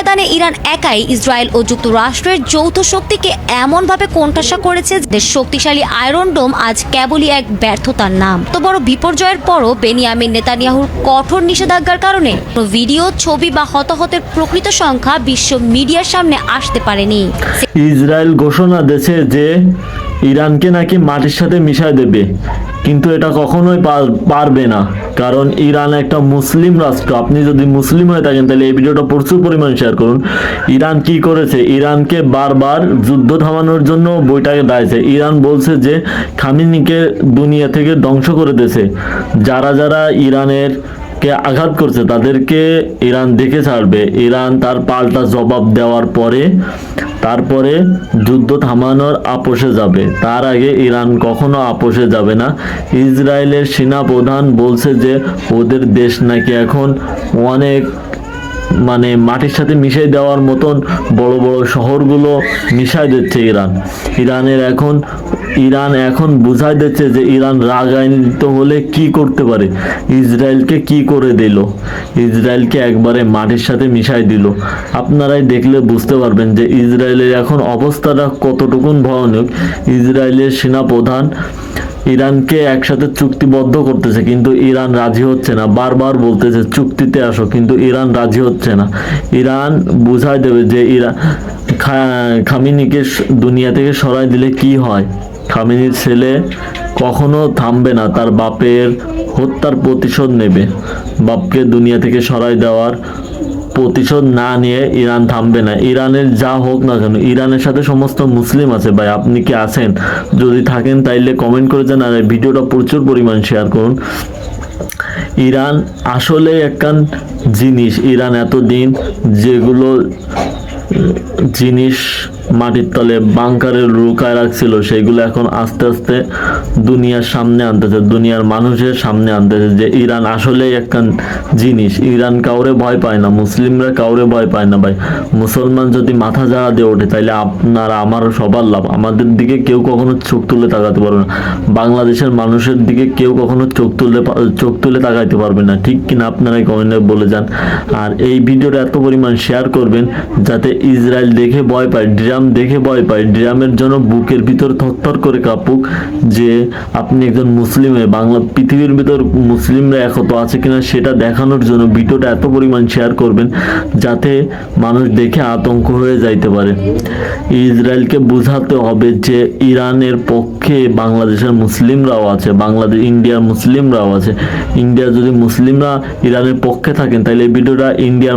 ময়দানে ইরান একাই ইসরায়েল ও যুক্তরাষ্ট্রের যৌথ শক্তিকে এমনভাবে কোণঠাসা করেছে যে শক্তিশালী আয়রন ডোম আজ কেবলই এক ব্যর্থতার নাম। তো বড় বিপর্যয়ের পরও বেনিয়ামিন নেতানিয়াহুর কঠোর নিষেধাজ্ঞার কারণে ভিডিও, ছবি বা হতাহতের প্রকৃত সংখ্যা বিশ্ব মিডিয়ার সামনে আসতে পারেনি। ইসরায়েল ঘোষণা দিয়েছে যে ইরানকে নাকি মাটির সাথে মিশায় দেবে, কিন্তু এটা কখনোই পারবে না, কারণ ইরান একটা মুসলিম রাষ্ট্র। আপনি যদি মুসলিম হয়ে থাকেন তাহলে এই ভিডিওটা প্রচুর পরিমাণ শেয়ার করুন। ইরান কি করেছে? ইরানকে বারবার যুদ্ধ থামানোর জন্য বইটাকে দাঁড়িয়েছে। ইরান বলছে যে খামেনিকে দুনিয়া থেকে ধ্বংস করে দিয়েছে। যারা যারা ইরানের কে আঘাত করছে তাদেরকে ইরান দেখে ছাড়বে। ইরান তার পাল্টা জবাব দেওয়ার পরে তারপরে যুদ্ধ থামানোর আপোষে যাবে। তার আগে ইরান কখনো আপোষে যাবে না। ইসরায়েলের সেনা প্রধান বলছে যে ওদের দেশ নাকি এখন অনেক মাটির সাথে মিশাই দেওয়ার মতন বড় বড় শহরগুলো মিশাই দিচ্ছে ইরান এখন বুঝাই দিচ্ছে যে ইরান রাগান্বিত হলে কি করতে পারে। ইসরায়েলকে কি করে দিল? ইসরায়েলকে একবারে মাটির সাথে মিশাই দিল। আপনারাই দেখলে বুঝতে পারবেন যে ইসরায়েলের এখন অবস্থাটা কতটুকুন ভয়ানক। ইসরায়েলের সেনা প্রধান ইরানকে একসাথে চুক্তিবদ্ধ করতেছে, কিন্তু ইরান রাজি হচ্ছে না। বারবার বলতেছে চুক্তিতে আসো, কিন্তু ইরান রাজি হচ্ছে না। ইরান বুঝাই দেবে যে খামেনিকে দুনিয়া থেকে সরাই দিলে কি হয়। খামেনির ছেলে কখনো থামবে না, তার বাপের হত্যার প্রতিশোধ নেবে। বাপকে দুনিয়া থেকে সরাই দেওয়ার প্রতিশোধ না নিয়ে ইরান থামবে না। ইরানের যা হোক না কেন, ইরানের সাথে সমস্ত মুসলিম আছে। ভাই, আপনি কি আছেন? যদি থাকেন তাইলে কমেন্ট করে জানান, আর ভিডিওটা প্রচুর পরিমাণ শেয়ার করুন। ইরান আসলে একখান জিনিস। ইরান এতদিন যেগুলো জিনিস মাটির তলে বাংকারে লুকায় রাখছিল সেগুলো এখন আস্তে আস্তে দুনিয়ার সামনে আনতেছে, দুনিয়ার মানুষের সামনে আনতেছে যে ইরান আসলে একখান জিনিস। ইরান কাউরে ভয় পায় না, মুসলিমরা কাউরে ভয় পায় না। ভাই, মুসলমান যদি মাথা জাগা দিয়ে ওঠে তাইলে আপনার আমার সবার লাভ। আমাদের দিকে কেউ কখনো চোখ তুলে তাকাতে পারবে না। বাংলাদেশের মানুষের দিকে কেউ কখনো চোখ তুলে তাকাইতে পারবে না। ঠিক কিনা? আপনারাই কমেন্টে বলে যান। আর এই ভিডিওটা এত পরিমাণ শেয়ার করবেন যাতে ইসরায়েল দেখে ভয় পায়, ড্রাম দেখে ভয় পায়, ড্রামের জন্য বুকের ভিতর থরথর করে কাঁপুক যে আপনি একজন মুসলিম হয়ে পৃথিবীর ভিতর মুসলিমরা একত আছে কিনা সেটা দেখানোর জন্য ভিডিওটা এত পরিমাণ শেয়ার করবেন যাতে মানুষ দেখে আতঙ্ক হয়ে যাইতে পারে। ইসরায়েলকে বুঝাতে হবে যে ইরানের পক্ষে বাংলাদেশের মুসলিমরাও আছে, ইন্ডিয়ার মুসলিমরাও আছে। ইন্ডিয়ার যদি মুসলিমরা ইরানের পক্ষে থাকেন তাহলে এই ভিডিওটা ইন্ডিয়ার